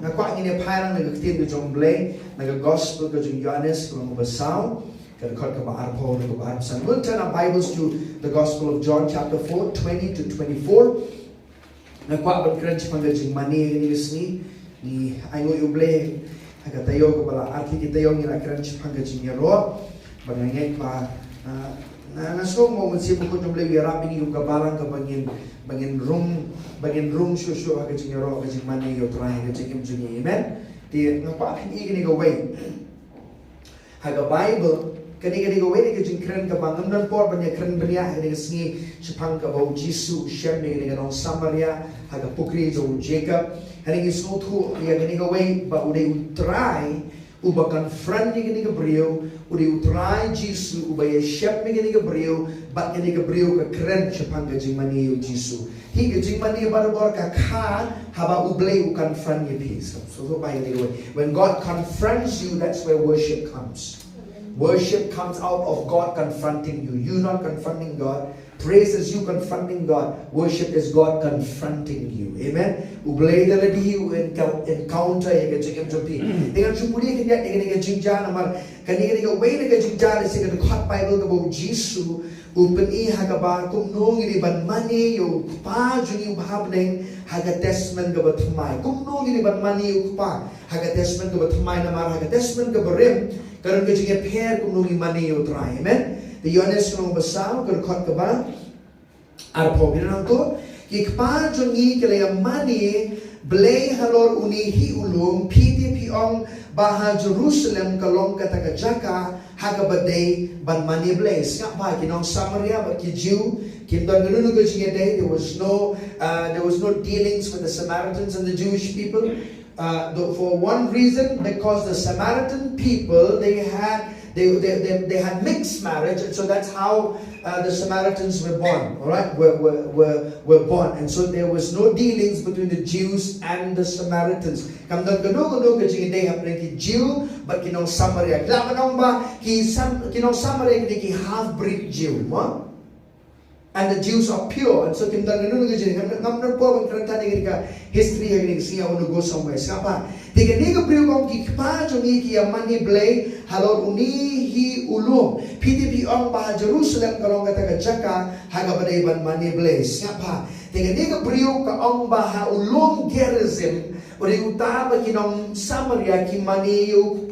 Ngakwa ngine pairang nagaktin ko jong blay, nagagospel ko jong Yohanes ko mabasaw, kadakot ka maarpo na ko maarpasan. We'll turn our Bibles to the Gospel of John chapter 4, 20 to 24. Ngakwa ban krench pangga Jingmane ni isni, ni ayo ublay, agatayo ko pala arti kitayo ngira krench pangga Jingyaro, bangangay pa, nasong mo mansip ko jong blay wirapin yung kabalang ka bangin room shushu aga Jingyaro aga Jingmane yo try aga Jingim Jungi, amen? Di ngakwa akin igini go way. Haga Bible, kani go way ni Jingkren ka bangam dan por banya kren banya ni singi sipang ka bau Jisu shem ni nong Samaria haga pukri jo Jacob hani isno thu ya kani go way ba uday utray uba confront ni kani Gabriel uday utray Jisu uba ya shem ni kani Gabriel ba kani Gabriel ka kren sipang ka Jingmane yo Jisu hi ka Jingmane barabor ka haba ublay u confront ni peace. So by the way, when God confronts you, that's where worship comes. Worship comes out of God confronting you. You not confronting God. Praise is you confronting God. Worship is God confronting you. Amen. Ublay na ladi encounter ya kajing MJP. Dengan sumuli kanya dengan kajingja namar kani way na kajingja si kan hot Bible ka bo Jisu upen I haga ba kum nong ini ban mani yo pa juni ubhab neng haga testament ka batumay. Kum nong ini ban mani yo pa haga testament ka batumay namar haga testament ka berim karon kajing pair kum nong ini mani yo try. Amen. The Yohanes kung basaw karon kot ka ba arpo binan to kikpa jungi kalaya mani blay halor unihi ulum piti piong baha Jerusalem kalong kataka jaka haga baday ban mani blay nga ba kinong Samaria but ki Jew kindon ganun ko jinga day there was no dealings with the Samaritans and the Jewish people for one reason because the Samaritan people they had mixed marriage, and so that's how the Samaritans were born. All right, were born, and so there was no dealings between the Jews and the Samaritans. Kamdan gano kajing day happening ki Jew, but kinong Samaria. Klamanong ba kinong Samaria ki half-breed Jew, mo? And the Jews are pure, and so kimdan gano kajing ngamnan po ang karanta ni ka history ang siya uno go somewhere. Sapa tiga ni ka priyo kong kikpa jungi ki amani blay halor unihi ulum piti piong baha Jerusalem kalong kata jaka haga badai ban mani blay. Sapa tiga ni ka priyo ka ong baha ulum Gerizim uri utaba kinong Samaria ki mani yo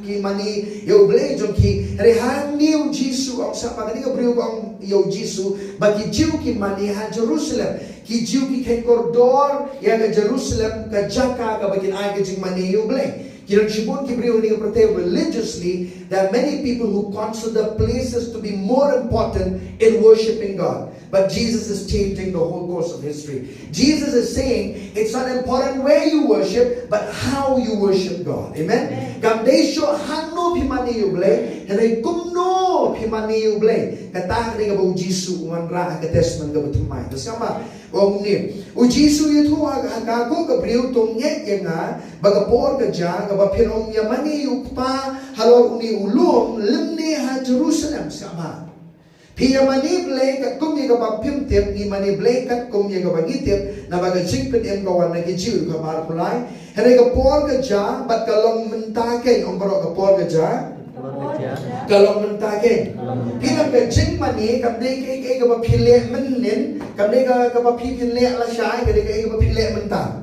blay jungi rehan niu Jisu ang sapa ni ka priyo kong yo Jisu bagi Jew ki mani ha Jerusalem ki Jew ki kay koridor ya ka Jerusalem ka jaka ka bagin ay ka Jingmane yo blay. Kirang shibun ki brio ni ka religiously, there are many people who consider places to be more important in worshiping God. But Jesus is changing the whole course of history. Jesus is saying it's not important where you worship, but how you worship God. Amen. Kamday syo hanno pimani yo blay, hanay kumno pimani yo blay. Katang ni ka ba Jisu unganra ka testament ka batumay. Tas kama o ni o Jisu yuto agago ka brio tong ye nga bagapor ka ja ka ba pinong yamani yo pa halor uni ulum limni ha Jerusalem sama. Pia mani blay kat kum ye ka ba pimtip ni mani blay kat kum ye ka ba ngitip na baga jingpet em kawan na kijiu ka mar pulai hare ka por ka ja bat kalong mentake om baro ka por ka ja kalong mentake pinang ka Jingmane kamdai ka ba phile menin kamdai ka ba phile la shai ka ba phile menta.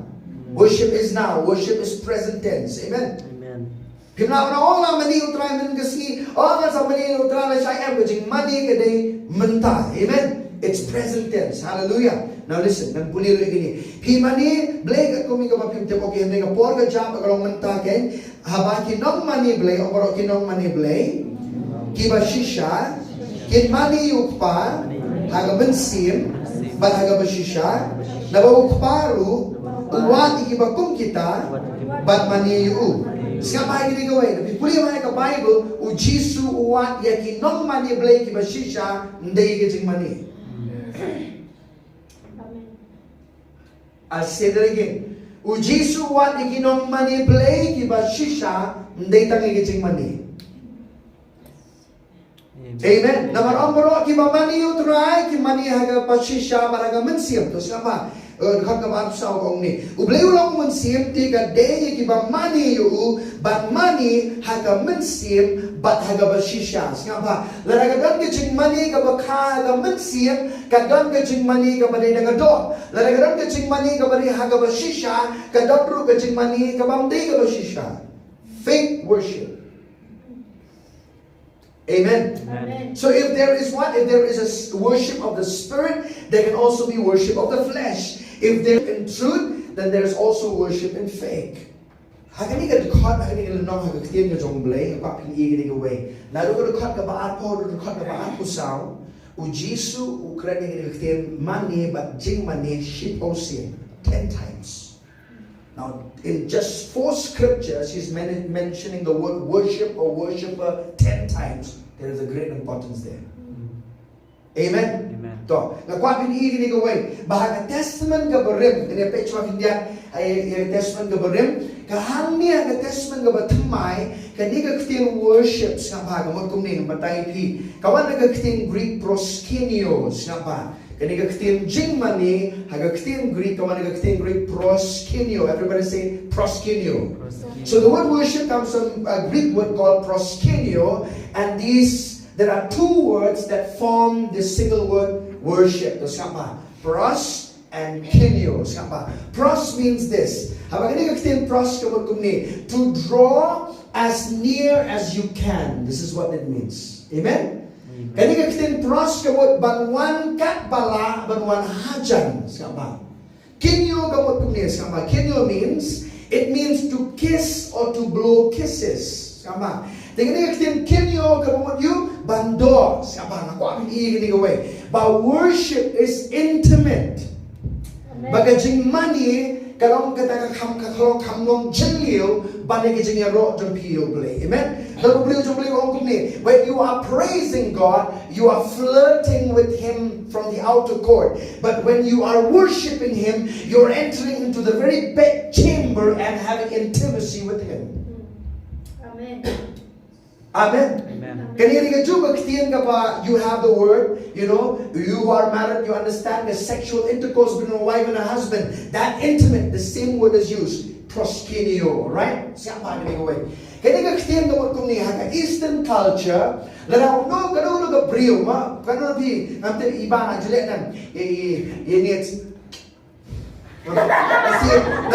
Worship is now, worship is present tense. Amen. Pimna na ola mani utray men kasi ola sa mani utray la siya em Jingmane kaday menta. Amen. It's present tense. Hallelujah. Now listen, nang pulilo gini. Pimani blay ka kumi ka mapimtip okay hindi ka por ka jam ka long menta ken haba kinong mani blay o baro kinong mani blay kiba shisha kin mani ukpa haga mensim bat haga bashisha nabaw ukparu uwat ikiba kum kita bat mani yu. Siapa yang digawai? Puli mana ka Bible u Jisu uwat yaki nong mani blay ki bashisha ndai ke Jingmane. I'll say that again. U Jisu uwat yaki nong mani blay ki bashisha ndai tangi ke Jingmane. Amen. Namar ambaro ki ba mani utray ki mani haga bashisha maraga mensiam to siapa? khot ka ba sao ong ni ubleu long mun sim ti ka de ki ba money yu but money ha ka mun sim but ha ga ba shisha nga ba la ga don ke Jingmane ka ba kha ga mun sim ka don ke Jingmane ka ba de ga do la ga don ke Jingmane ka ba ri ha ga ba shisha ka don ru ke Jingmane ka ba de ga ba shisha. Fake worship. Amen. Amen. So if there is what? If there is a worship of the Spirit, there can also be worship of the flesh. If there in truth, then there is also worship in fake. Hakani ka khot hakani ka nong ha ka tien ka jong blai ka pin i ka way. Na ro ka khot ka ba ar po ro khot ka ba ar pu sao. U Jisu u krani ka tien mani but Jingmane ship ocean 10 times. Now, in just 4 scriptures, he's mentioning the word worship or worshipper 10 times. There is a great importance there. Amen? Amen. To, ngakwa pin i ka way. Bahaga testament ka barim. Ini page ma kindian ay testament ka barim. Kahangnya ka testament ka batamay. Kani ka kiting worships nga bahaga mo kumning batay pi. Kawan ka kiting Greek proskenios nga ba. Kani ka kiting Jingmane, haga kiting Greek, kawan ka kiting Greek proskenio. Everybody say proskenio. So the word worship comes from a Greek word called proskenio, and there are 2 words that form this single word worship. So siapa? Pros and kenio. Siapa? Pros means this. Haga kani ka kiting pros kawan kumni, to draw as near as you can. This is what it means. Amen. Kani ka kitin pros kamot banwan kat bala banwan hajan sama. Kinyo kamot kumni sama. Kinyo means to kiss or to blow kisses sama. Kani ka kitin kinyo kamot you bando sama. Nakuha i kini kaway. But worship is intimate. Baga Jingmane kalong kata kalong kamong jengil balik jengil ro jengpio blay. Amen. When you are praising God, you are flirting with Him from the outer court. But when you are worshiping Him, you're entering into the very bed chamber and having intimacy with Him. Amen. Amen. You have the word, you are married, you understand the sexual intercourse between a wife and a husband. That intimate, the same word is used. Proskenio, right? Siapa yang away? Ketika kita ngomong Eastern culture, lalu kalau ka brio ma, kalau di nanti iba aja lihat ini lalu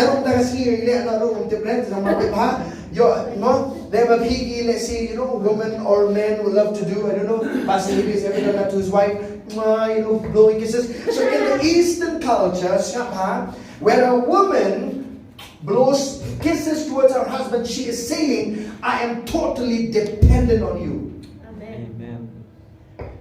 kita kasih lihat lalu untuk brand sama apa? Never piggy, let's say, women or men would love to do, I don't know, Pastor Hibby has ever done that to his wife, blowing kisses. So in the Eastern culture, where a woman blows kisses towards her husband, she is saying, I am totally dependent on you. Amen.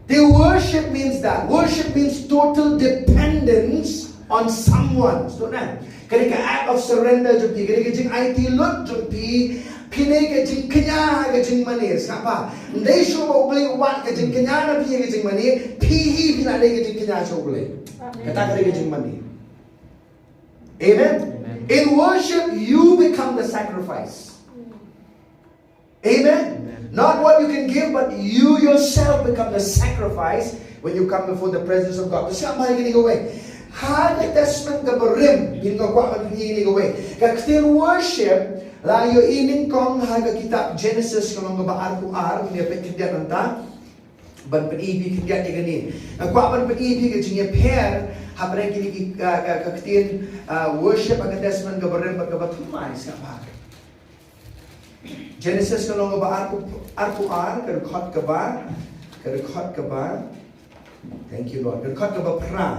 The worship means that. Worship means total dependence on someone. So now, kani ka act of surrender jumpi, kani ka jing IT lot jumpi, pinay ka jing kanya ka jing manis, apa? Hindi siya maubli wat ka jing kanya na piya ka jing mani, pihi pinalay ka jing kanya siya ubli. Kata ka jing mani. Amen. In worship, you become the sacrifice. Amen? Not what you can give, but you yourself become the sacrifice when you come before the presence of God. Siapa yang ini gawe? Hanya testament ka berim, hindi ko ang ini gawe. Kaktil worship, layo ining kong haga kitab Genesis kung nga ba ar ni apet kindiat nanta. Ban panibi kindiat ni gani. Nagwa ban panibi ka jingya pair. Habang kini kaktin worship ang testament gabarin pagkabatumay sa pag. Genesis ka lang ba arpuar kadukot ka ba? Thank you Lord. Kadukot ka ba pra?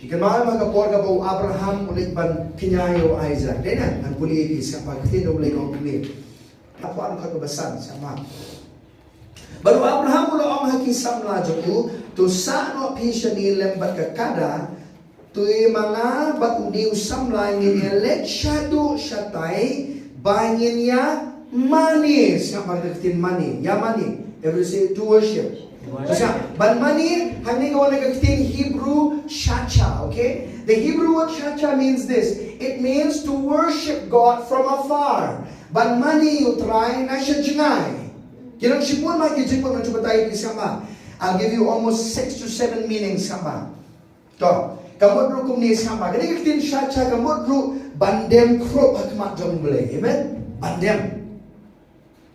Pikan mahal magapor ka ba Abraham ulit ban kinyayo Isaac. Dena ang pulibis kapag tino ulit kong kulit. Apuan ka ba san sama? Baru Abraham ulo ang hakisam na joku to sa no pisya ni lembat kakada to mga batuni usam lang ni let shadow shatay bangin ya money sa pagdating money ya money every say to worship. But money hani ko nagkakiting Hebrew shacha, okay? The Hebrew word shacha means this. It means to worship God from afar. But money you try na siya jingay. I'll give you almost 6 to 7 meanings. To. Kamut ru kum ni sama. Kini kita syaca kamut ru bandem krop hakmat jongle. Amen. Bandem.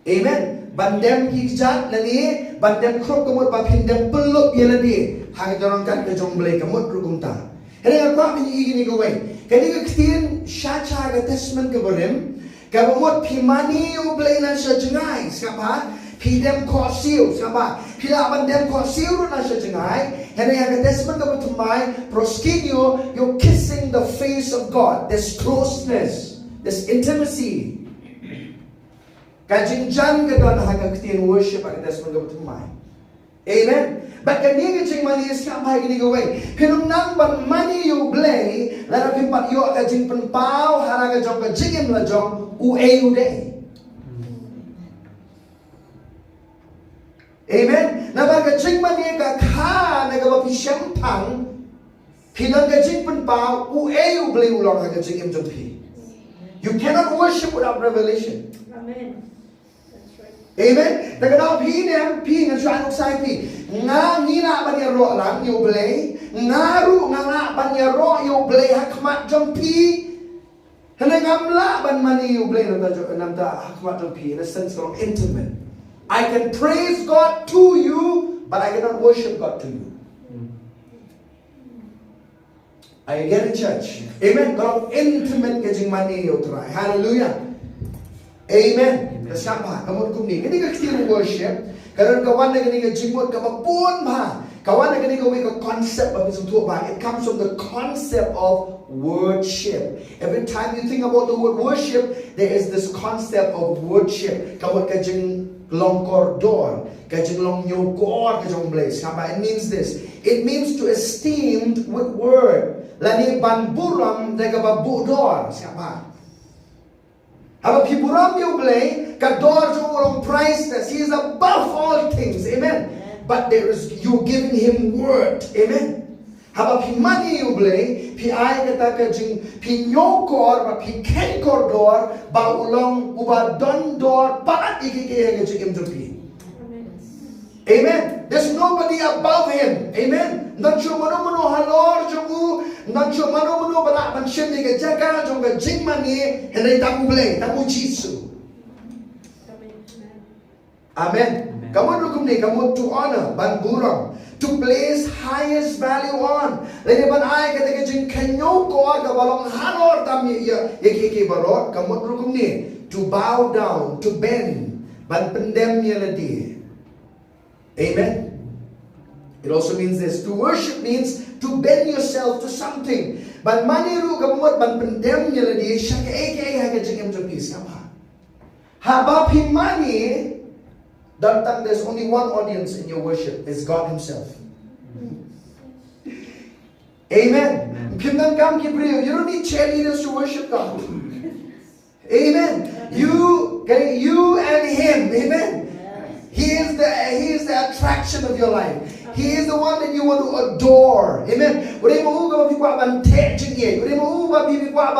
Amen. Bandem hijat lani bandem krop kamut bapindem peluk ye lani. Hang jorong kan ke jongle kamut ru kum ta. Kini apa ini gawai. Kini kita syaca ke testament ke berem. Kamut pimani ublei na syajengai. Siapa? Pidem kosil, siapa? Pila bandem kosil na syajengai. And they have a testament of to my proskinio, you're kissing the face of God. There's closeness, there's intimacy. Kajinjan ka doon hanggang worship ang testament of to my. Amen. But kani Jingmane is ka may ginigaway. Kinunang ban mani you blay, lalo pimpat yo kajing penpao haraga jong kajingim la jong uday. Amen. Nabar ka Jingmane ka ka nagawa pisyampang pinang kajing penpao uday ulang ka jingim jong pi. You cannot worship without revelation. Amen. Amen. Naganaw pinang saan uksay pi. Nga nina banyaro lang you blay. Ngaru nga banyaro you blay hakmat jong pi. Hanangamla ban mani you blay namta hakmat jong pi in a sense of intimate. I can praise God to you, but I cannot worship God to you. Are you getting church? Amen. Kalau intimate ke Jingmane you try. Hallelujah. Amen. Siapa? Kamu kumni. Kini kita worship. Kalau kawan nak kini jingmut kamu pun bah. Kawan nak kini kau make concept of itu bah. It comes from the concept of worship. Every time you think about the word worship, there is this concept of worship. Kamu kajing long koridor, kajing long nyokor kajong blaze. Siapa? It means this. It means to esteemed with word. Lani ban buram dega babudor. Siapa? Aba piburam you blay, kador jo ulong priceless. He is above all things. Amen. But there is you giving him word. Amen. Aba pi money you blay, pi ay kata kajing pi nyokor, ba pi kenkor dor, ba ulong uba don dor, paat ikikaya kajing imjupi. Amen. There's nobody above him. Amen. Nancho mano halor jomu, nancho mano bala panshim ni jaga jong Jingmane, henay tamu blay, tamu Jisu. Amen. Kamu rukum ni kamu to honor ban burang, to place highest value on. Lagi ban ay kata jing kanyo ko aga balong halor tami ya yeki barot kamu rukum ni to bow down, to bend, ban pendem ya ladi. Amen. It also means this. To worship means to bend yourself to something. Ban maniru kamot ban pendem niya ladi siya Kaei haga jingim to peace. Haba pimani datang there's only one audience in your worship. It's God Himself. Amen. Kimdan kam kibriyo. You don't need cheerleaders to worship God. Amen. You and Him. Amen. He is the attraction of your life. He is the one that you want to adore. Amen. Uri mo uga bapikwa ban tejing ye. Uri mo uga bapikwa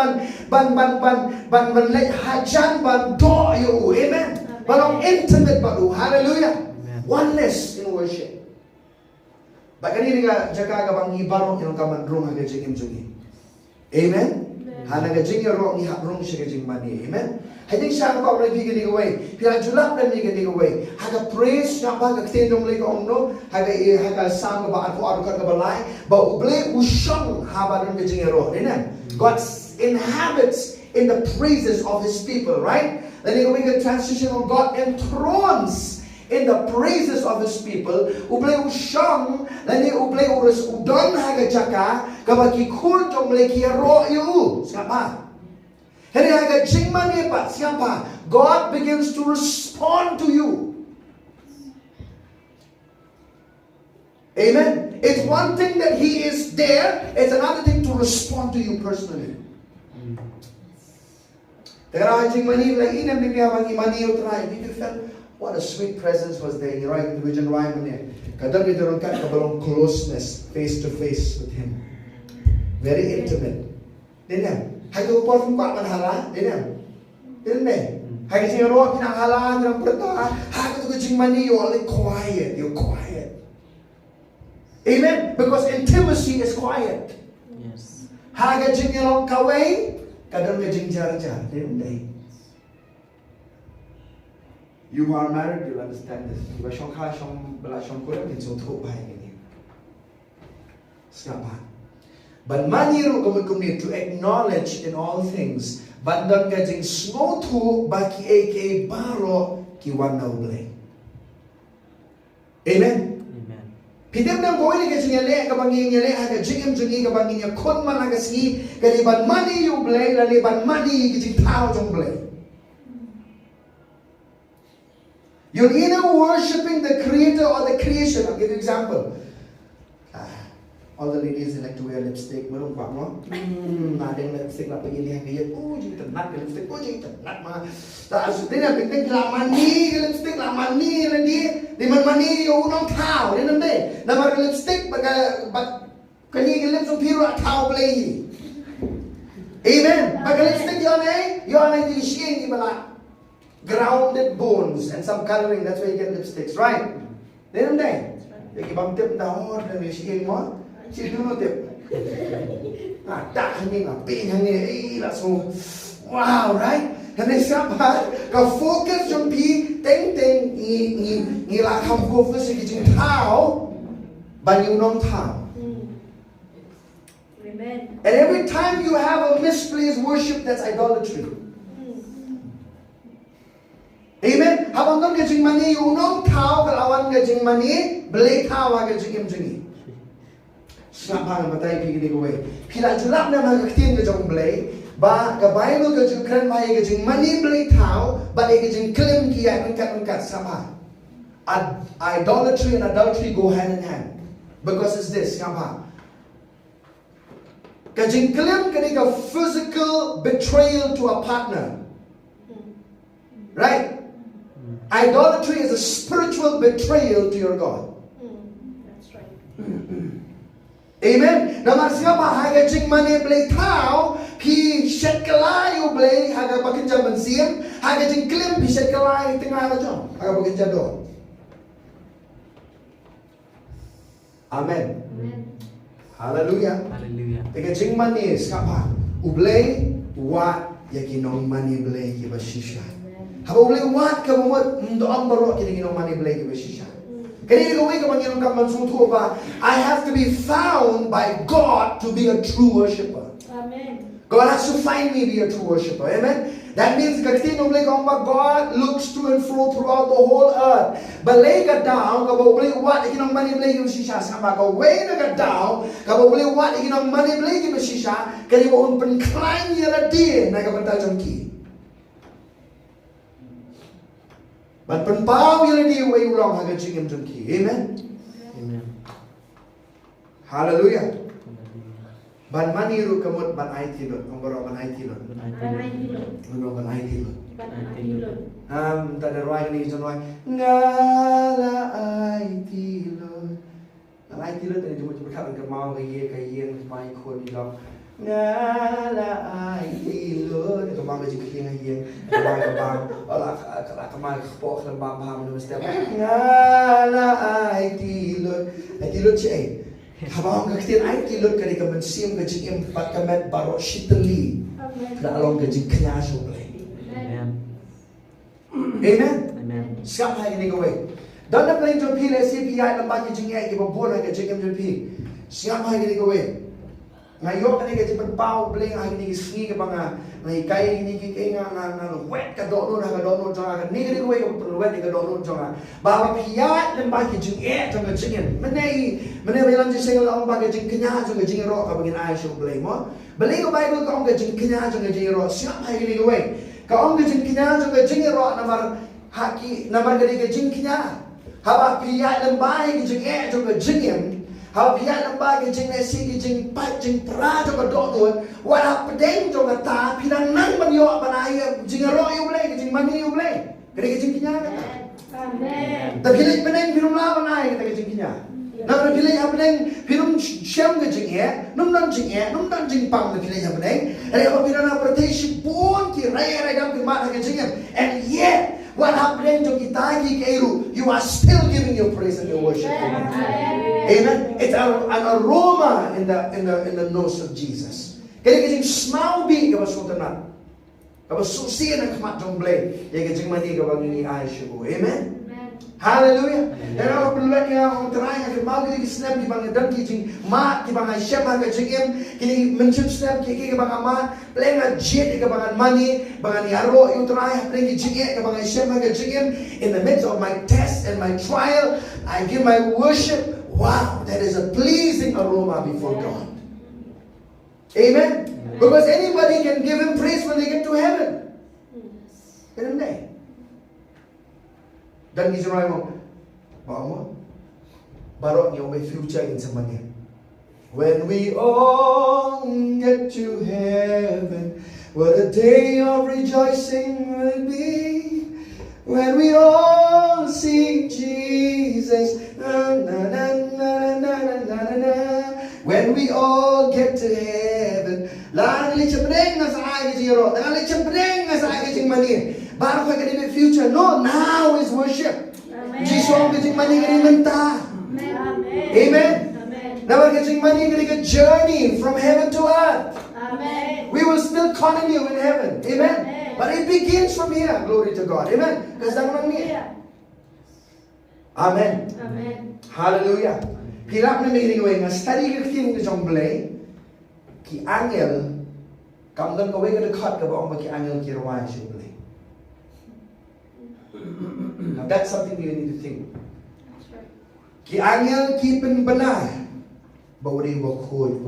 ban lay hajan ban do you. Amen. Balong intimate balu. Hallelujah. Oneness in worship. Bakani nga jaga bang ibarong yung kamandrong haga jingim jungi. Amen. Hanaga jingyo ro ni habrong siya Jingmane. Amen. Hading siya ko pala bigyan away. Pila julap na bigyan away. Haga praise na ba kaktendong lay ko no. Haga sang ba ako ka balay. Ba uble usyong haba dun jingyo ro. Amen. God inhabits in the praises of His people, right? Then you make a transition of God enthrones in the praises of His people. Uble usyong lani uble urus udon haga jaka kabaki kul jong lay kiaro yu. Siapa? Hari haga Jingmane pa siapa? God begins to respond to you. Amen. It's one thing that He is there. It's another thing to respond to you personally. Tara Jingmane like inam ni abang imani utray. Did you feel what a sweet presence was there? You right in the Virgin Rhyme there. Kadang kita orang kat kabalong closeness, face to face with Him. Very intimate. Diniam. Haga upor kung kuat manhala, diniam. Diniam. Haga singaro pinanghala ng perta. Haga to Jingmane you are like quiet. You're quiet. Amen. Because intimacy is quiet. Yes. Haga jing long Kaei, kadang ka jing jar. You who are married, you'll understand this. But shong kha shong bala shong ko rin so tho bai ni. Snapa. But mani ru ko need to acknowledge in all things. But don't ka jing snow tho ba ki aka baro ki wan no blame. Amen. Pidem nang boy ni kasi nyale kabangin nyale aga jingem jingi kabangin nya kon man aga si kaliban money you blay laliban money kasi tao jong blay. You're either worshiping the creator or the creation. I'll give you an example. All the ladies they like to wear lipstick. Merong bak mo. Nadeng lipstick lah pergi lihat dia. Oh jing tenat ke lipstick. Oh jing tenat mah. Tak asli dia penting laman ni ke lipstick laman ni lah dia. Di mana ni you nong tahu dia nanti. Nama ke lipstick bag kani ke lipstick biru tahu boleh. Amen. Bag lipstick you anai di sini di mana grounded bones and some coloring. That's where you get lipsticks, right? Dia nanti. Jadi bang tip dah dan di sini mah. Chị đưa tiếp đã như là pin hay như là số wow right thế nên sao mà cái focus trong pi tính như là không focus cái chừng thao bao nhiêu năm thao. Amen. And every time you have a misplaced worship, that's idolatry. Amen. Habang doon cái Jingmane yung năm thao cái lawan cái Jingmane beli thao cái Jingmane. Snapa ng matay pigili ko eh. Pila julap na magkaktin ka jong blay. Ba, ka Bible ka jong kren maya ka jong money blay tao. Ba, ka jong klim kiya angkat. Snapa. Idolatry and adultery go hand in hand. Because it's this. Snapa. Ka jong klim ka ka physical betrayal to a partner. Right? Idolatry is a spiritual betrayal to your God. That's right. Amen. Naman siya ba haga Jingmane blay tao pi shet kalay u blay haga pakinja mansim haga jing klim pi shet kalay tengah la jom haga pakinja do. Amen. Hallelujah. Teka Jingmane skapa u blay wat yakinong mani blay ki bashisha. Haba u blay wat ka mo ndo ambaro kinong mani blay ki bashisha. I have to be found by God to be a true worshipper. Amen. God has to find me to be a true worshipper. Amen. That means God looks to and fro throughout the whole earth. But lay ka down, what ikinong mani blay ki masisha sama ka way na ka down, what ikinong mani blay ki masisha kani mo un penklang yala din na ka pantajong ki. But penpau yang dia way ulang haga jingem jengki. Amen. Amen. Hallelujah. Ban mani ru kamut ban IT lot. Ngobrol ban IT lot. Ngobrol ban IT lot. Tadi ruang ni jangan ngala IT lot. Ngala IT lot tadi cuma berkat dengan mau kaya mai kon ni dong. Ngala IT lot. Kemang kerja kaya kemang. Allah kalau kemang kepok lembam paham tu mesti apa? Ngala IT lot cik. Habang kaktin IT lot kali kaman sim kerja empat kamet baru shitli. Nak long kerja kenya boleh. Amen. Siapa yang ini kau? Dan nak lain jumpi le CPI lembaga kerja yang berbuat kerja jumpi. Siapa yang ini kau? Ngayon kani ka jipan pau bling ang ni sni ka mga Kaei ni ki nga na wet ka dono jonga ni ri ko wet ka dono jonga ba pia lem ba ki jing jong ka jingen mane belang ji sing long ba ka jing kenya jong ka jing ro ka bangin ai show blame mo beli ko Bible ka ong ka jing kenya jong ka jing ro siap ai ni ko ka ong ka jing kenya jong ka jing ro namar haki namar ka jing kenya haba pia lem ba ki jing jong ka jingen how pia lamba ke jing nasi ke jing pat jing tra jo ka do wala pedeng jo ka ta pinang nang man yo banaya jing ro yo ble ke jing mani yo ble ke jing kinya ka amen ta pilih pedeng pinum la banaya ke jing kinya na pilih ha pedeng pinum syam ke jing num dan jing pang ke pilih ha pedeng re apa pinana protection pun ki rai dam ke mat ke jing and yet What happened to kitagi kairu? You are still giving your praise and your worship. Amen. It's an aroma in the nose of Jesus. Kaya kasing smell bi ka basutan. Ka basusiyan ang kamat jong blay. Ya kasing mani ka baging i-aisyo. Amen. Hallelujah. Dan ako peluan niya ang terakhir yang mau kita snap di bang dan kijing mat di bang Aisyah bang kijing kini mencium snap kiki ke bang amat pelenga jet ke bang money bang yaro yang terakhir pelenga kijing ke bang Aisyah bang kijing in the midst of my test and my trial I give my worship. Wow, that is a pleasing aroma before God. Amen. Because anybody can give him praise when they get to heaven. Isn't they? Dan kisah mo, bawa barok niyo may future in sa manya. When we all get to heaven, what a day of rejoicing will be. When we all see Jesus, na, na, na, na, na, na, na, na. When we all get to heaven, lang lichabreng na sa akin jiro, lang lichabreng na sa akin mani. Baru kau kena future. No, now is worship. Jesus orang kecing mani kena mentah. Amen. Now kecing mani kena journey from heaven to earth. Amen. We will still continue in heaven. Amen. But it begins from here. Glory to God. Amen. Amen. Amen. Hallelujah. Pilap na may ringway nga study kecing ke jomblay ki angel kamdan kau kena kat ke bawah ki angel ki rawai jomblay. Now that's something you need to think. That's right. Ki angel kipen benar. Bawri bakod.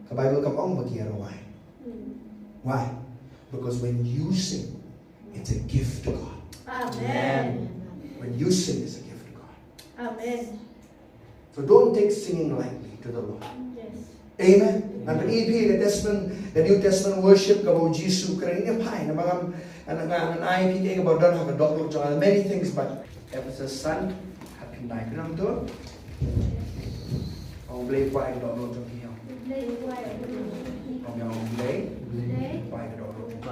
Ka Bible kam ong bagiara why? Why? Because when you sing, it's a gift to God. Amen. When you sing, it's a gift to God. Amen. So don't take singing lightly to the Lord. Yes. Amen. And the New Testament worship about Jesus Christ. Many things, but Ephesus son, happy night. You know ông Blay quay cái đoạn trong kia không? Ông nhà ông Blay quay cái đoạn trong kia.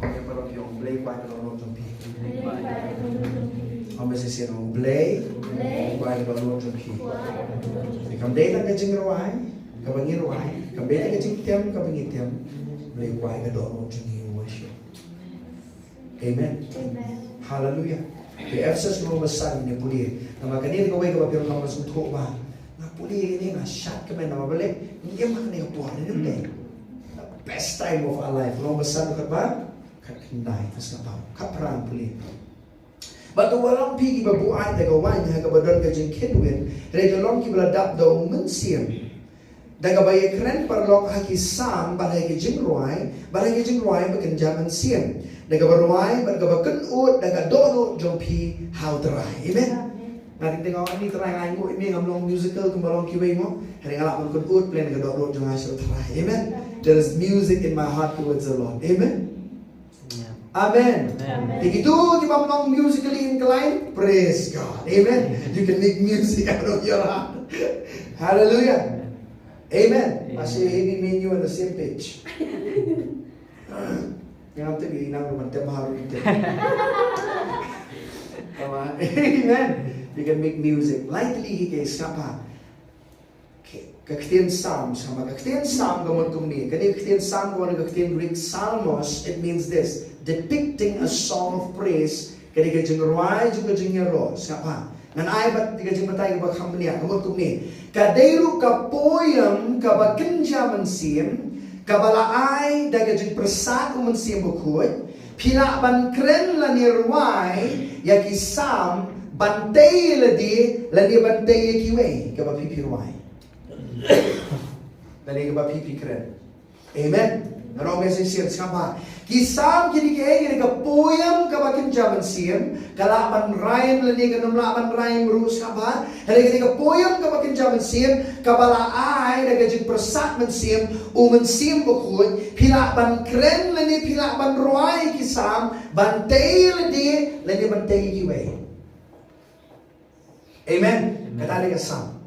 Ông nhà ông Blay quay cái đoạn trong kia. Ông bây giờ ông Blay quay cái đoạn trong kia. Thì cầm đấy là cái chân rồi. Cầm bằng rồi. Cầm đấy là cái chân tiêm, cầm bằng tiêm. Blay quay cái đoạn trong kia worship. Amen. Hallelujah. Thì Ephesus nó besar ini pulih. Nama kanil kau baik kau biar nama sumthok bah. Na pulih ini na shat kau nama balik. Ini mah ni kau buat ini deh. The best time of our life. Nama besar kau bah. Kat kendai, kasnapau. Kat perang pulih. But the walang pigi babu ay daga wine ha kabadon ka jing kinwin. Regalong ki beladap daw mensiam. Daga baye keren parlok haki sam balai ki jing ruai bakan jaman siam. Daga berwai bergabakan ut daga dono jompi how dry. Amen. Nanti tengok ni terai ngai ngo ini ngamlong musical kumbalong kiwei mo. Hari ngalap kun ut plan daga dono jong asal terai. Amen. There is music in my heart towards the Lord. Amen. Amen. Begitu kita menong musically inclined, praise God. Amen. You can make music out of your heart. Hallelujah. Amen. Masih ini menu on the same page. Yang tu kita nak bermantem haru itu. Amen. You can make music. Lightly he siapa? Kaktian Psalms sama kaktian Psalm gamon tumni. Kani kaktian Psalm gamon kaktian Greek Psalmos. It means this, depicting a song of praise. Kani kajeng ruai juga jengnya ro. Siapa? Nan ay bat kajeng matay ka bakhamnia gamon tumni. Kadairu ka poyam ka bakinja mansim. Kabalaay dagajeng persat umansim bukod. Pila ban kren la ni ruai yaki Psalm bantay ladi bantay yakiwe ka bapipi ruai. Dan ini pipi keren. Amen. Narong mesej siya siapa? Kisam kini kaya ke poyam kabakin jaman siam kalaban rain lani kanum laban rain rus siapa? Hari kini ke poyam kabakin jaman siam kabala ai daga jing persat men siam umen siam bukun pilaban keren lani pilaban roai kisam bantay lani bantay kiway. Amen. Kata dia kesam.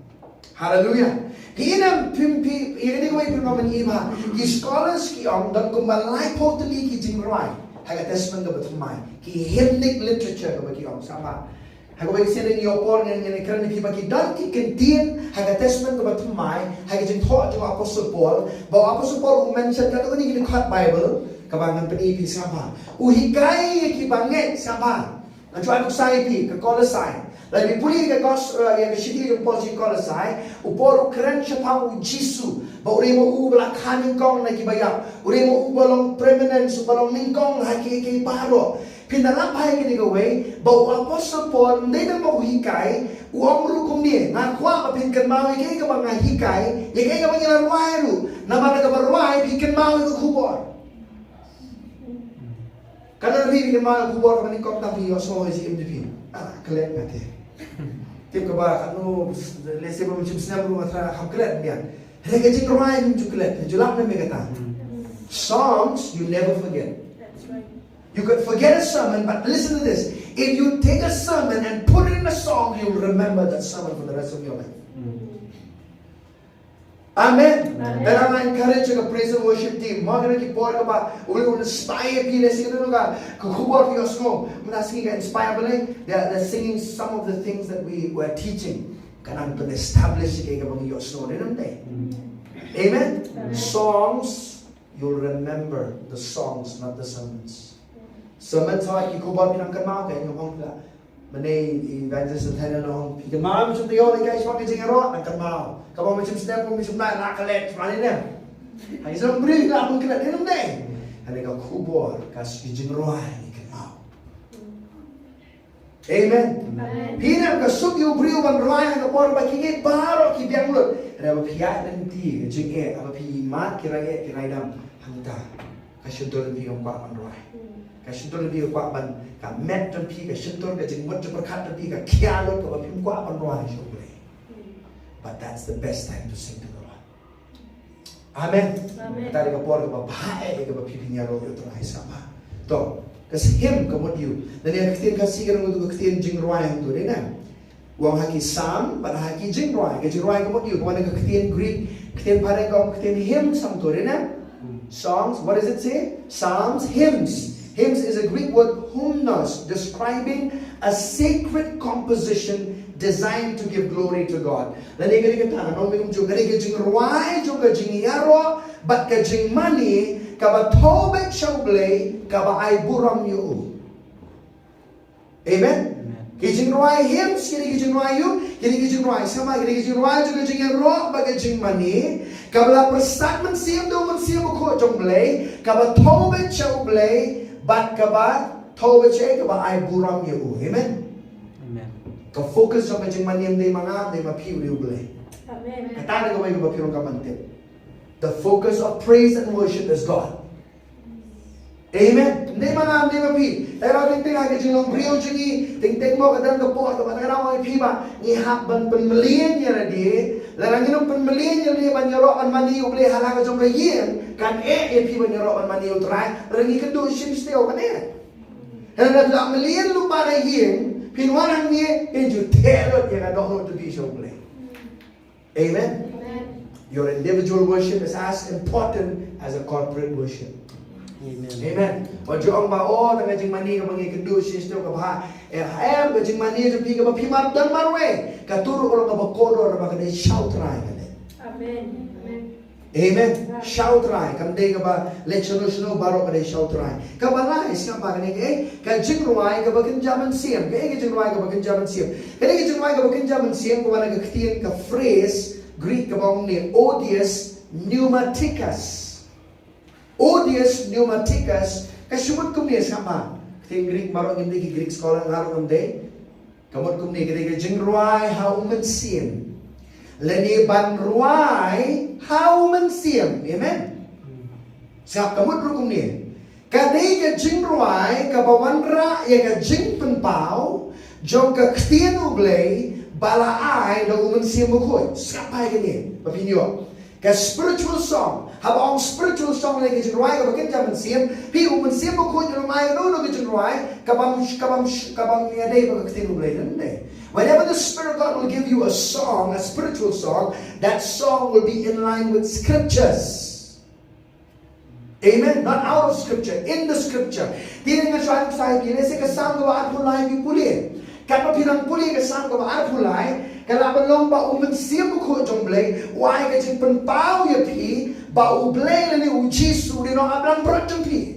Hallelujah. Hinam pimpi ini kau ibu nama ni iba. Ki scholars ki om dan kumbalai poteli ki jingrai. Haga testament ka batumay. Ki hymnic literature ka baki ang sama. Haga bagi sila ni opor ng kerana ki bagi dan ki kentin haga testament ka batumay. Haga jeng thought jeng Apostle Paul. Bahawa Apostle Paul mention kata ni kini kat Bible. Kabangan penipi sama. Uhikai ki banget sama. Nanti aku saya pi ke Kolosai. Lalu puli ke yang kesyidi yang Paul si Kolosai. Upor keren siapa Jisu. Bahawa urimo belakang ningkong na kibayak. Urimo balong preeminence balong ningkong haki paro. Pinalapai kini gawai. Bahawa Apostle Paul hindi na mahuhikai. Uang rukum ni. Ngakwa mapinkan mau ikai ka mga hikai. Ikai ka mga larway ru. Naman ka barway pinkan mau ikai kubor. Karena lebih bikin malam kubur kami kau tak beli osmo si MDP. Kalian ngerti? Tiap kebar kanu lesi belum macam senang belum antara ham kalian dia. Hanya kecil ramai macam kalian. Julak ni mereka kata. Songs you never forget. That's right. You could forget a sermon, but listen to this. If you take a sermon and put it in a song, you'll remember that sermon for the rest of your life. Amen. Dan I encourage you to praise and worship team. Mga ki por ka ba uli inspire pila sila no ka kubor ki osmo. Muna sige ka inspire bale. They're singing some of the things that we were teaching. Kanang to establish kay ka bang osmo rin day. Amen. Songs you'll remember the songs, not the sermons. Sermons ha ki kubor pinang kan mau kay ngong la. Manay evangelist at tayo nung pikan mau macam tiyo guys mga jingero ang kan mau. Kapag macam snap mo macam na nakalet manin na. Ang isang beri la mong kina dinam day. Hani ka kubor kas jingero ay kan mau. Amen. Pinang ka sugyo brio ban roy ang kapor ba kini baro ki biang lut. Ada pihak nanti jinge apa pi mat kira dam hangta. Kasyudol bi ang kwa ban roy. Kasyudol bi kwa ban ka met dan pi kasyudol ka jingmot ka perkat pi ka kialot ka pi kwa ban roy syukle. But that's the best time to sing to the Lord. Amen. Tadi ka por ka bahay ka pipinya ro yo try sama. To, kasi him ka mo diu. Dali ang kitin kasi ka mo to kitin jing roy to rin na. Wang haki sam, para haki jing roy. Ka jing roy ka mo diu. Kung ka kitin Greek, kitin pare ka kitin hymn sam to rin na. Songs, what does it say? Psalms, hymns. Hymns is a Greek word hymnos, describing a sacred composition designed to give glory to God. Lani gani kata, no minum juga gani kajing ruai juga jing yaro, but kajing mani kaba tobek shauble kaba ay buram yu. Amen. Kajing ruai hymns, kini kajing ruai yu, kini kajing ruai sama, kini kajing ruai juga jing yaro, but kajing mani kaba persat mensiam do mensiam ko jongle kaba tobek shauble, but kaba tobek chay kaba ay buram yu. Amen. Ka focus sa kajing maniam day mga day mapiw liuble. Amen. Katana ko may mapirong kamantip. The focus of praise and worship is God. Amen. Hindi mga day mapi. Tayo ting kajing long brio jingi ting mo kadang ka po ka matagana mo ipiba ni hakban penmelian niya na di. Larang inong penmelian niya di banyaro an maniu ble halaga jong kayen kan ipiba nyaro an maniu try. Larang ikado shimsteo kan Hela la melian lupa na yen Pinwarang niya, you terror yang ada to be so play. Amen. Your individual worship is as important as a corporate worship. Amen. Wajud orang bawa dengan Jingmane ka mangi kedus sisto ka bah. Ka Jingmane sa piga ba pimat dan marwe. Ka turu orang ka bakodo ra ba ka shout rai ka. Amen. Amen. Shout rai. Kamday ka ba lechono baro ka shout rai. Ka balay siya pa kani ka jingruai ka bakin jaman siem. Ka jingruai ka bakin jaman siem. Kani jingruai ka bakin jaman siem ko wala ka kitian ka phrase Greek ka bang ni odious pneumaticus. Odious pneumaticus kasumot kum ni sama. Kitian Greek maro ngindi ki Greek scholar ngaro kamday. Kamot kum ni ka jingruai ha umen siem. Lani ban ruai how man siem. Amen. Siap kamut rukum ni. Kadai ka jing ruai ka bawanra ya ka jing penpau jong ka ktien ublay bala ai da uman siem bukoy. Siap ay kani. Papinyo. Ka spiritual song. Haba ang spiritual song lagi jing ruai ka bakin jaman siem. Pi uman siem bukoy rumay no ka jing ruai kabam ya day ka ktien ublay nande. Whenever the Spirit of God will give you a song, a spiritual song, that song will be in line with scriptures. Amen. Not out of scripture, in the scripture. Tidak dengan soal saya kini saya kesam bawa arpulai pipuli. Kalau pirang puli kesam bawa arpulai, kalau berlomba siap buku jomblay, why kecil penpau ya pi, bau blay lagi uji suri no abang berat jompi.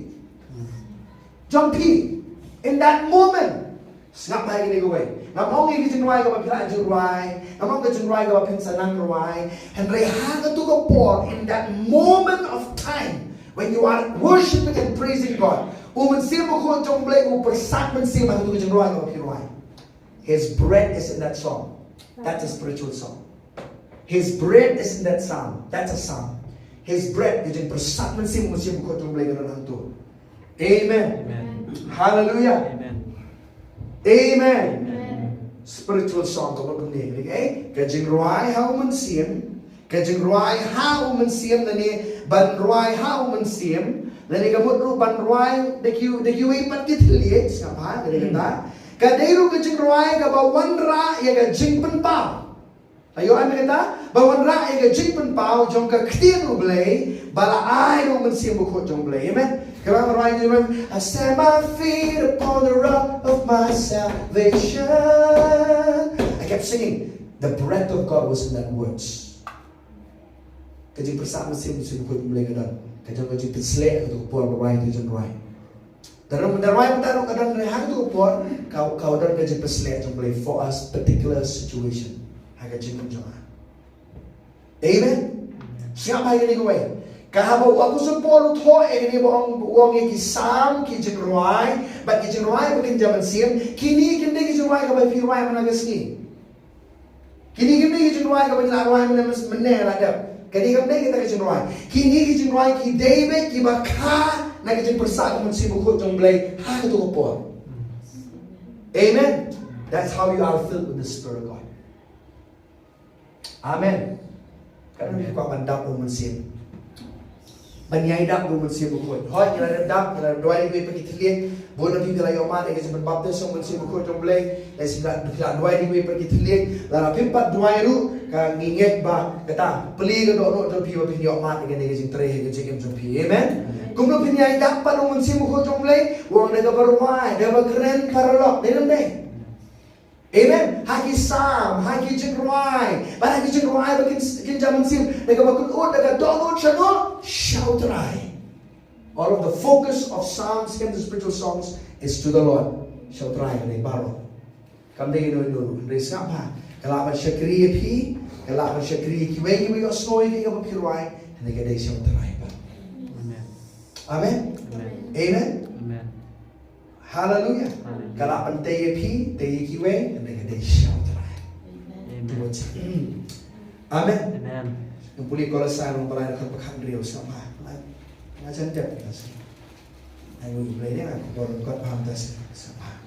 In that moment, ngap lagi ni gue. Ngapong ini jenwai kau pila jenwai, ngapong ke jenwai kau pinsanang jenwai, and rehan itu kau por in that moment of time when you are worshiping and praising God. Siap buku jomblay, persat siap itu ke jenwai kau pilai. His bread is in that song. That's a spiritual song. His bread is in that psalm. That's a psalm. His bread is in persat siap buku jomblay kau nantu. Amen. Hallelujah. Amen. Spiritual song ko ba ni? Okay? Kajing ruai how siam, kajing ruai how siam nani ban ruai how siam, nani kamut ru ban ruai dekiu ipat kitliye siapa? Kadi kata. Kadairu kajing ruai ka bawan ra ya kajing penpau. Ayo ame kata bawan ra ya kajing penpau jong ka ktin ublay bala ai ru siam buko jong blay. Amen. Come on, right? I stand my feet upon the rock of my salvation. I kept singing. The breath of God was in that words. Kajing bersama sim kut mulai kadang. Kajing terselek tu puan berai tu jenrai. Dalam kadang rehan tu puan kau dan kajing terselek tu mulai for us particular situation. Kajing menjawab. Amen. Siapa yang ni kau? Kahapon ako sa polo to ni buong ikisam kijinruay but kijinruay bukin jaman siem kini kijinruay ka ba piruay managasni kini kijinruay ka ba nilaruay manamas manera dap kini kita kijinruay kini kijinruay ki David ki baka na kijin persat man si bukod jong blay ha to po. Amen. That's how you are filled with the Spirit of God. Amen. Kanang ko mandap mo siem Banyai dak bu mensi bukut. Hoi kira dak kira dua ribu pergi terlihat. Bona pipi la yomat eke sempat baptis so mensi bukut jomblay. Lesi kira dua ribu pergi terlihat. Lara pimpat dua ribu ka nginget ba kata peli ke dok jompi ba pipi yomat eke eke sing tre eke sing jompi. Amen. Kumlo pinyai dak pa no mensi bukut jomblay. Wong daga berwai, daga keren paralok. Denam deh. Amen. Haki sam, haki jengruai. Ba haki jengruai bakin jaman sim. Daga bakun daga dono chano shout rai. All of the focus of psalms, hymns, and spiritual songs is to the Lord. Shout rai ni baro. Kam dei no no. Res ngapa? Kalaban syakri pi, kalaban syakri ki we ki osnoi ki ka piruai, and daga dei shout rai ba. Amen. Amen. Amen. Amen. Hallelujah. Kalaban teye pi, teye ki we, and daga dei shout rai. Amen. Amen. Amen. Yung puli ko sa anong balay na kapakandriyo sa mga chanjap kasi ay mo yung play niya ako porong kot pahamtas sa mga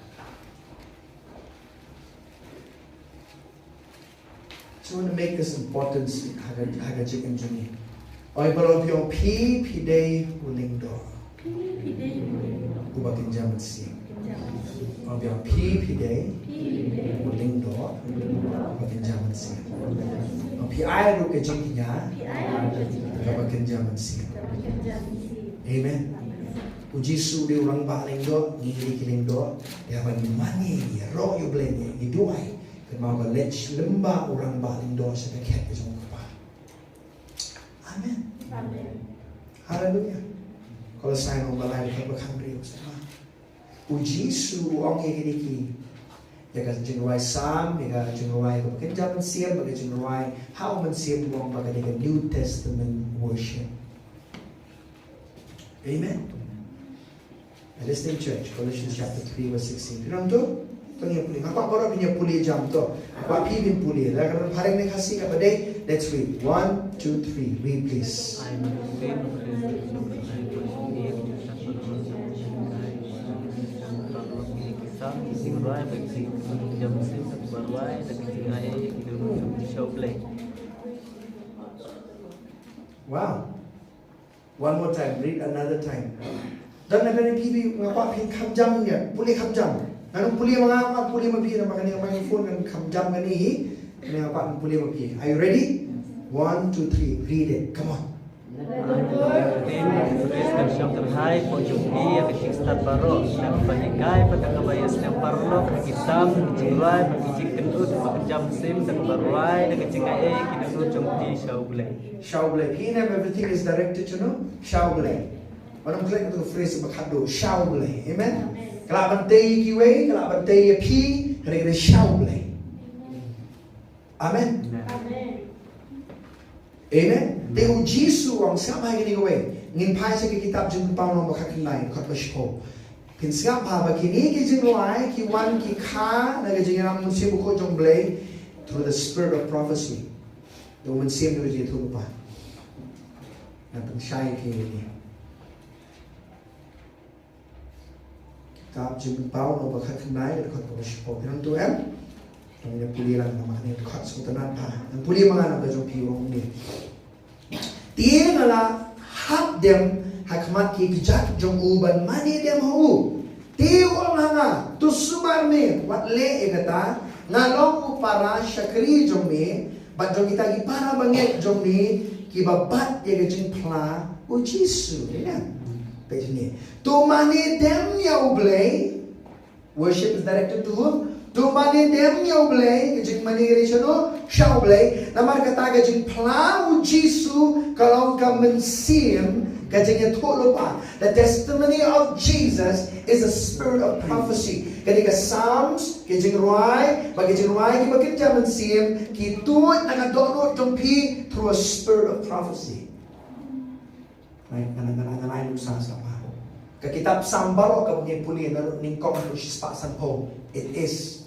so I want to make this importance haga chicken journey oy parang yung pi day uling do ubakin jaman siya oy yung pi day uling do ubakin jaman siya oy ay ro ke jing niya ubakin jaman siya. Amen. Puji suri orang baling do, ngiri kiling do, dia bagi mani, roh you blame, iduai. Kemau lech lembah orang baling do sebagai ke jong kapa. Amen. Amen. Haleluya. Kalau saya mau balai ke bekam rio sama. Puji suri orang ngiri ki. Ya kan jenruai sam, ya kan jenruai kebekenjaman siam, bagi jenruai how mensiam buang bagi dengan New Testament worship. Amen. And listen church, Colossians chapter 3 verse 16. Pinang tu, tengok puli. Apa orang punya puli jam tu? Apa pibin puli? Lalu hari ni kasih apa day? Let's read. 1, 2, 3. Read please. Wow. One more time, read another time. Dan ada ni pibi ngapa pin kamjam ni, puli kamjam. Nang puli mengapa puli mapi nak makan yang main phone kan kamjam kan ni. Ngapa puli mapi? Are you ready? 1, 2, 3, read it. Come on. Tuliskan siyang terhai po yung iya kajing start baro ng panigay pagkakabayas ng parlo kagisam kajingray pagkijing kenut pagkajam sim dan baruay kajing Kaei kinanut yung di shaublay. Shaublay. He name everything is directed, you know. Shaublay. Orang klik itu phrase berkado shaublay. Amen. Kalau bantai kiwe, kalau bantai pi, kena shaublay. Amen. Amen. Amen. Deu Jisu ang sama gini kowe. Ngin pai sa kitab jing pau no makakinay kot basho. Pinsga pa ba kini ki jing loai ki wan ki kha na jing ram sibu ko jong blay through the spirit of prophecy. Do man sim no ji thu pa. Na tang shai ki ni. Kitab jing pau no makakinay kot basho. Pinang tu em. Yang puli lang naman ni kot sa tanan pa. Ang puli mga na jong piwong ni. Tiang ala hak dem hakmat ki kijak jong uban mani dem hu. Tiang hanga tu sumar me wat le egata ngalong para syakri jong me bat jong kita ki para banget jong me ki babat ye jing pla u Jisu ya. Page ni. Tu mani dem ya ublay worship is directed to whom? Tu mani dem ya ublay jing mani gerisono sya ublay namar kata jing pla u Jisu kalau ka mensim kajing tolo pa. The testimony of Jesus is a spirit of prophecy. Ketika Psalms kajing ruai ki bekerja mensim ki tuot nagadonot jompi through a spirit of prophecy. Right, nananganay lusa sama. Ka kitab Sambaro ka bunyi puli na ning kong to shispasan po. It is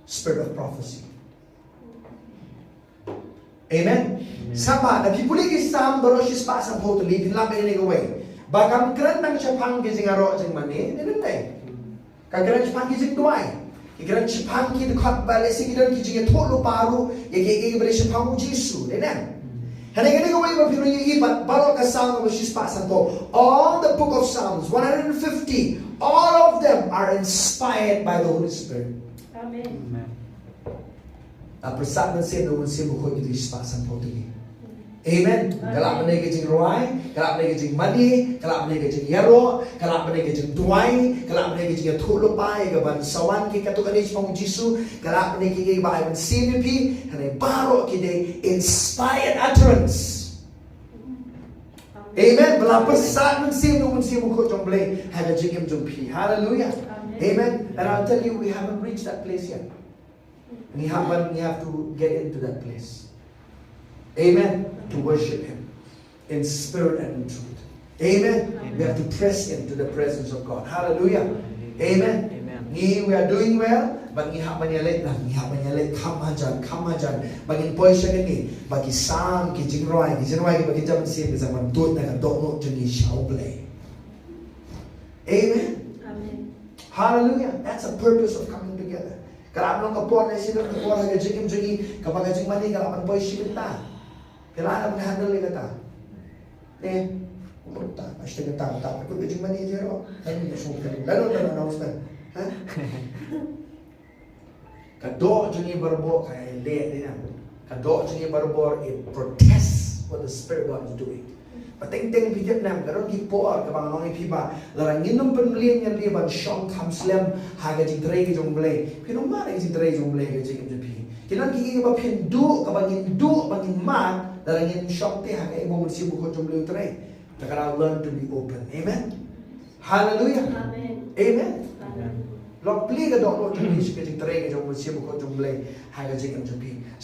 spirit of prophecy. Amen. Sama na pipuli ki Sambaro shispasan po to live in lamay ni gaway. Bakam kran nang siya pang gising aro jing mani, nilunay. Kagran siya pang gising duway. Kagran siya pang ki dekot balik sigilan ki jing tolo paru, yagi balik siya pang Jisu. Amen. Hanya kini kau ibu firman yang ibat baru ke Psalm of Shispasan po. All the book of Psalms 150, all of them are inspired by the Holy Spirit. Amen. Persat mensin doon siya bukoy itu Shispasan po tadi. Amen. Kalau mana kejing ruai, kalau mana kejing mani, kalau mana kejing yaro, kalau mana kejing tuai, kalau mana kejing tulupai, kaban sawan kita tu kanis pang Jisu, kalau mana kejing bahay CVP, hanya baru kita inspired utterance. Amen. Belapar saat mensim ko jomble, hanya jingim jompi. Hallelujah. Amen. And I'll tell you, we haven't reached that place yet. We have to get into that place. Amen. To worship Him in spirit and in truth. Amen. We have to press into the presence of God. Hallelujah. Amen. Ni we are doing well, but ni hak manyalit come hajan. Bagin poy siya gani, bagi sam ki jingroy ki bagi jam sim ki zaman tut na dok no jeni shaublay. Amen. Hallelujah. That's the purpose of coming together. Kalau ka po na sila ka po na jingim kapag jing mani kalau poy siya ta. Kailangan mag-handle ni kata. Pumunta. Basta kata. Kung gajing manager o, ano yung suka? Lalo na announcement. Ha? Kado dyan yung barbo, kaya liit din yan. Kado dyan yung barbo, it protests what the Spirit of God is doing. Pating-ting Vietnam, karon gipoar, kapag anong ipiba, larangin ng pamilya niya liban, siyong kamslem, haga jing tray jong blay. Pinumari jing tray jong blay, gajing imjapi. Kinan kiki ba pindu, kapag hindu, pagin man, darangin shock te hanga ibo musibu ko jomble utray. Takara learn to be open. Amen. Hallelujah. Amen. Lord pli ga dok jomble shi ke tray ga jomble musibu ko jomble haga jing jompi.